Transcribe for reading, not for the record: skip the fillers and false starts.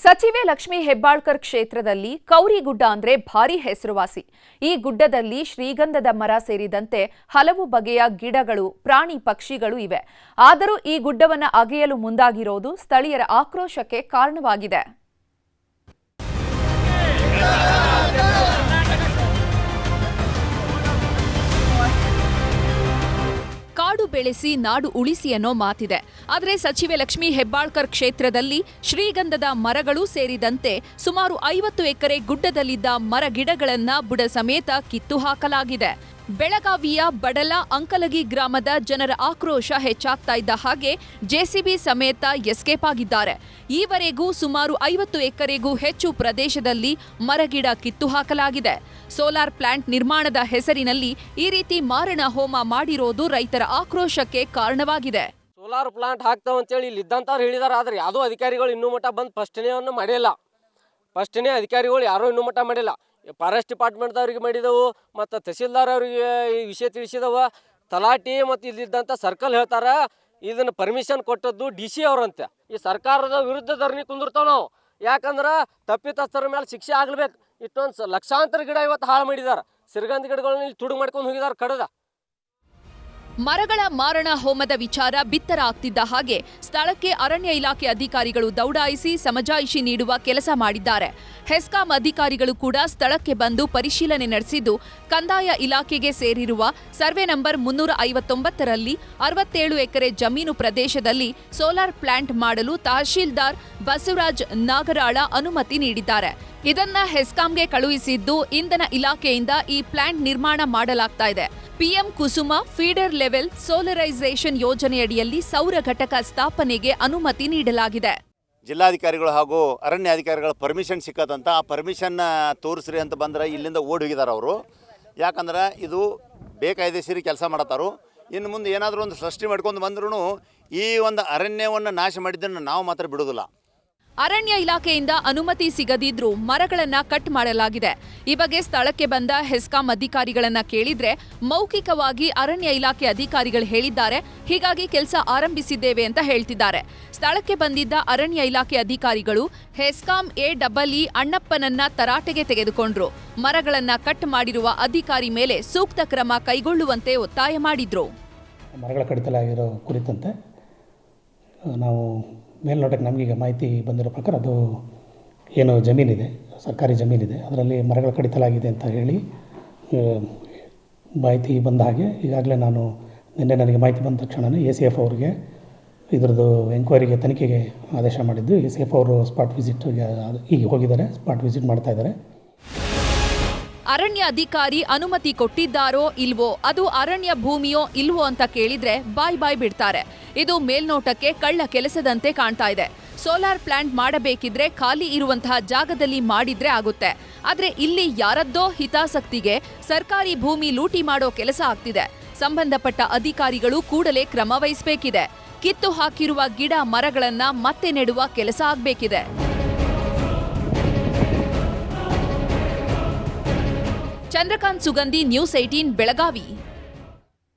ಸಚಿವೆ ಲಕ್ಷ್ಮೀ ಹೆಬ್ಬಾಳ್ಕರ್ ಕ್ಷೇತ್ರದಲ್ಲಿ ಕೌರಿಗುಡ್ಡ ಅಂದ್ರೆ ಭಾರಿ ಹೆಸರುವಾಸಿ. ಈ ಗುಡ್ಡದಲ್ಲಿ ಶ್ರೀಗಂಧದ ಮರ ಸೇರಿದಂತೆ ಹಲವು ಬಗೆಯ ಗಿಡಗಳು, ಪ್ರಾಣಿ ಪಕ್ಷಿಗಳು ಇವೆ. ಆದರೂ ಈ ಗುಡ್ಡವನ್ನು ಅಗೆಯಲು ಮುಂದಾಗಿರೋದು ಸ್ಥಳೀಯರ ಆಕ್ರೋಶಕ್ಕೆ ಕಾರಣವಾಗಿದೆ. ಕಾಡು ಬೆಳೆಸಿ ನಾಡು ಉಳಿಸಿ ಅನ್ನೋ ಮಾತಿದೆ. ಆದರೆ ಸಚಿವೆ ಲಕ್ಷ್ಮೀ ಹೆಬ್ಬಾಳ್ಕರ್ ಕ್ಷೇತ್ರದಲ್ಲಿ ಶ್ರೀಗಂಧದ ಮರಗಳು ಸೇರಿದಂತೆ ಸುಮಾರು 50 ಎಕರೆ ಗುಡ್ಡದಲ್ಲಿದ್ದ ಮರ ಗಿಡಗಳನ್ನ ಬುಡ ಸಮೇತ ಕಿತ್ತು ಹಾಕಲಾಗಿದೆ. ಬೆಳಗಾವಿಯ ಬಡಲ ಅಂಕಲಗಿ ಗ್ರಾಮದ ಜನರ ಆಕ್ರೋಶ ಹೆಚ್ಚಾಗ್ತಾ ಇದ್ದ ಹಾಗೆ ಜೆಸಿಬಿ ಸಮೇತ ಎಸ್ಕೇಪ್ ಆಗಿದ್ದಾರೆ. ಈವರೆಗೂ ಸುಮಾರು 50 ಎಕರೆಗೂ ಹೆಚ್ಚು ಪ್ರದೇಶದಲ್ಲಿ ಮರಗಿಡ ಕಿತ್ತು ಹಾಕಲಾಗಿದೆ. ಸೋಲಾರ್ ಪ್ಲಾಂಟ್ ನಿರ್ಮಾಣದ ಹೆಸರಿನಲ್ಲಿ ಈ ರೀತಿ ಮಾರಣ ಹೋಮ ಮಾಡಿರೋದು ರೈತರ ಆಕ್ರೋಶಕ್ಕೆ ಕಾರಣವಾಗಿದೆ. ಸೋಲಾರ್ ಪ್ಲಾಂಟ್ ಹಾಕ್ತಾವ ಅಂತೇಳಿ ಇಲ್ಲಿ ಇದ್ದಂಥವ್ರು ಹೇಳಿದಾರೆ. ಆದರೆ ಯಾವುದೋ ಅಧಿಕಾರಿಗಳು ಇನ್ನೂ ಮಟ್ಟ ಬಂದು ಫಸ್ಟ್ನೇವನ್ನು ಮಾಡಿಲ್ಲ. ಫಸ್ಟ್ನೇ ಅಧಿಕಾರಿಗಳು ಯಾರೂ ಇನ್ನೂ ಮಟ್ಟ ಮಾಡಿಲ್ಲ. ಫಾರೆಸ್ಟ್ ಡಿಪಾರ್ಟ್ಮೆಂಟ್ದವ್ರಿಗೆ ಮಾಡಿದವು ಮತ್ತು ತಹಸೀಲ್ದಾರ್ ಅವರಿಗೆ ಈ ವಿಷಯ ತಿಳಿಸಿದವ. ತಲಾಟಿ ಮತ್ತು ಇಲ್ಲಿದ್ದಂಥ ಸರ್ಕಲ್ ಹೇಳ್ತಾರೆ ಇದನ್ನು ಪರ್ಮಿಷನ್ ಕೊಟ್ಟದ್ದು DC ಅವರಂತೆ. ಈ ಸರ್ಕಾರದ ವಿರುದ್ಧ ಧರಣಿ ಕುಂದಿರ್ತಾವೆ ನಾವು. ಯಾಕಂದ್ರೆ ತಪ್ಪಿತಸ್ಥರ ಮೇಲೆ ಶಿಕ್ಷೆ ಆಗಬೇಕು. ಇಷ್ಟೊಂದು ಲಕ್ಷಾಂತರ ಗಿಡ ಇವತ್ತು ಹಾಳು ಮಾಡಿದ್ದಾರೆ. ಸಿರಿಗಂಧ ಗಿಡಗಳನ್ನ ಇಲ್ಲಿ ತುಡುಗು ಮಾಡ್ಕೊಂಡು ಹೋಗಿದ್ದಾರೆ ಕಡದ. ಮರಗಳ ಮಾರಣ ಹೋಮದ ವಿಚಾರ ಬಿತ್ತರ ಆಗ್ತಿದ್ದ ಹಾಗೆ ಸ್ಥಳಕ್ಕೆ ಅರಣ್ಯ ಇಲಾಖೆ ಅಧಿಕಾರಿಗಳು ದೌಡಾಯಿಸಿ ಸಮಜಾಯಿಷಿ ನೀಡುವ ಕೆಲಸ ಮಾಡಿದ್ದಾರೆ. ಹೆಸ್ಕಾಂ ಅಧಿಕಾರಿಗಳು ಕೂಡ ಸ್ಥಳಕ್ಕೆ ಬಂದು ಪರಿಶೀಲನೆ ನಡೆಸಿದ್ದು, ಕಂದಾಯ ಇಲಾಖೆಗೆ ಸೇರಿರುವ ಸರ್ವೆ ನಂಬರ್ 359ರಲ್ಲಿ 67 ಎಕರೆ ಜಮೀನು ಪ್ರದೇಶದಲ್ಲಿ ಸೋಲಾರ್ ಪ್ಲಾಂಟ್ ಮಾಡಲು ತಹಶೀಲ್ದಾರ್ ಬಸವರಾಜ್ ನಾಗರಾಳ ಅನುಮತಿ ನೀಡಿದ್ದಾರೆ. ಇದನ್ನ ಹೆಸ್ಕಾಂಗೆ ಕಳುಹಿಸಿದ್ದು ಇಂಧನ ಇಲಾಖೆಯಿಂದ ಈ ಪ್ಲಾಂಟ್ ನಿರ್ಮಾಣ ಮಾಡಲಾಗ್ತಾ ಇದೆ. ಪಿಎಂ ಕುಸುಮ ಫೀಡರ್ ಲೆವೆಲ್ ಸೋಲರೈಸೇಷನ್ ಯೋಜನೆಯಡಿಯಲ್ಲಿ ಸೌರ ಘಟಕ ಸ್ಥಾಪನೆಗೆ ಅನುಮತಿ ನೀಡಲಾಗಿದೆ. ಜಿಲ್ಲಾಧಿಕಾರಿಗಳು ಹಾಗೂ ಅರಣ್ಯ ಅಧಿಕಾರಿಗಳ ಪರ್ಮಿಷನ್ ಸಿಕ್ಕದಂತ ಆ ಪರ್ಮಿಷನ್ ತೋರಿಸ್ರಿ ಅಂತ ಬಂದ್ರೆ ಇಲ್ಲಿಂದ ಓಡಿ ಹೋಗಿದ್ದಾರೆ ಅವರು. ಯಾಕಂದ್ರೆ ಇದು ಬೇಕಾಯ್ದೆಸಿರಿ ಕೆಲಸ ಮಾಡತ್ತಾರು. ಇನ್ನು ಮುಂದೆ ಏನಾದರೂ ಒಂದು ಸೃಷ್ಟಿ ಮಾಡ್ಕೊಂಡು ಬಂದ್ರೂ ಈ ಒಂದು ಅರಣ್ಯವನ್ನು ನಾಶ ಮಾಡಿದ್ದನ್ನು ನಾವು ಮಾತ್ರ ಬಿಡೋದಿಲ್ಲ. ಅರಣ್ಯ ಇಲಾಖೆಯಿಂದ ಅನುಮತಿ ಸಿಗದಿದ್ರೂ ಮರಗಳನ್ನ ಕಟ್ ಮಾಡಲಾಗಿದೆ. ಈ ಬಗ್ಗೆ ಸ್ಥಳಕ್ಕೆ ಬಂದ ಹೆಸ್ಕಾಂ ಅಧಿಕಾರಿಗಳನ್ನ ಕೇಳಿದ್ರೆ ಮೌಖಿಕವಾಗಿ ಅರಣ್ಯ ಇಲಾಖೆ ಅಧಿಕಾರಿಗಳು ಹೇಳಿದ್ದಾರೆ, ಹೀಗಾಗಿ ಕೆಲಸ ಆರಂಭಿಸಿದ್ದೇವೆ ಅಂತ ಹೇಳ್ತಿದ್ದಾರೆ. ಸ್ಥಳಕ್ಕೆ ಬಂದಿದ್ದ ಅರಣ್ಯ ಇಲಾಖೆ ಅಧಿಕಾರಿಗಳು ಹೆಸ್ಕಾಂ AEE ಅಣ್ಣಪ್ಪನನ್ನ ತರಾಟೆಗೆ ತೆಗೆದುಕೊಂಡ್ರು. ಮರಗಳನ್ನ ಕಟ್ ಮಾಡಿರುವ ಅಧಿಕಾರಿ ಮೇಲೆ ಸೂಕ್ತ ಕ್ರಮ ಕೈಗೊಳ್ಳುವಂತೆ ಒತ್ತಾಯ ಮಾಡಿದ್ರು. ಮರಗಳ ಕಡಿತಲಾಗಿರೋ ಕುರಿತಂತೆ ನಾವು ಮೇಲ್ನೋಟಕ್ಕೆ ನಮಗೀಗ ಮಾಹಿತಿ ಬಂದಿರೋ ಪ್ರಕಾರ ಅದು ಏನು ಜಮೀನಿದೆ, ಸರ್ಕಾರಿ ಜಮೀನಿದೆ, ಅದರಲ್ಲಿ ಮರಗಳು ಕಡಿತಲಾಗಿದೆ ಅಂತ ಹೇಳಿ ಮಾಹಿತಿ ಬಂದ ಹಾಗೆ ಈಗಾಗಲೇ ನಿನ್ನೆ ನನಗೆ ಮಾಹಿತಿ ಬಂದ ತಕ್ಷಣವೇ ACF ಅವರಿಗೆ ಇದರದ್ದು ಎಂಕ್ವೈರಿಗೆ ತನಿಖೆಗೆ ಆದೇಶ ಮಾಡಿದ್ದು. ACF ಅವರು ಸ್ಪಾಟ್ ವಿಸಿಟ್ಗೆ ಈಗ ಹೋಗಿದ್ದಾರೆ, ಸ್ಪಾಟ್ ವಿಸಿಟ್ ಮಾಡ್ತಾ ಇದ್ದಾರೆ. ಅರಣ್ಯ ಅಧಿಕಾರಿ ಅನುಮತಿ ಕೊಟ್ಟಿದ್ದಾರೋ ಇಲ್ವೋ, ಅದು ಅರಣ್ಯ ಭೂಮಿಯೋ ಇಲ್ವೋ ಅಂತ ಕೇಳಿದ್ರೆ ಬಾಯ್ ಬಿಡ್ತಾರೆ. ಇದು ಮೇಲ್ನೋಟಕ್ಕೆ ಕಳ್ಳ ಕೆಲಸದಂತೆ ಕಾಣ್ತಾ ಇದೆ. ಸೋಲಾರ್ ಪ್ಲಾಂಟ್ ಮಾಡಬೇಕಿದ್ರೆ ಖಾಲಿ ಇರುವಂತಹ ಜಾಗದಲ್ಲಿ ಮಾಡಿದ್ರೆ ಆಗುತ್ತೆ. ಆದ್ರೆ ಇಲ್ಲಿ ಯಾರದ್ದೋ ಹಿತಾಸಕ್ತಿಗೆ ಸರ್ಕಾರಿ ಭೂಮಿ ಲೂಟಿ ಮಾಡೋ ಕೆಲಸ ಆಗ್ತಿದೆ. ಸಂಬಂಧಪಟ್ಟ ಅಧಿಕಾರಿಗಳು ಕೂಡಲೇ ಕ್ರಮ ವಹಿಸಬೇಕಿದೆ. ಕಿತ್ತು ಹಾಕಿರುವ ಗಿಡ ಮರಗಳನ್ನ ಮತ್ತೆ ನೆಡುವ ಕೆಲಸ ಆಗ್ಬೇಕಿದೆ. ಚಂದ್ರಕಾಂತ್ ಸುಗಂಧಿ, ನ್ಯೂಸ್ 18 ಬೆಳಗಾವಿ.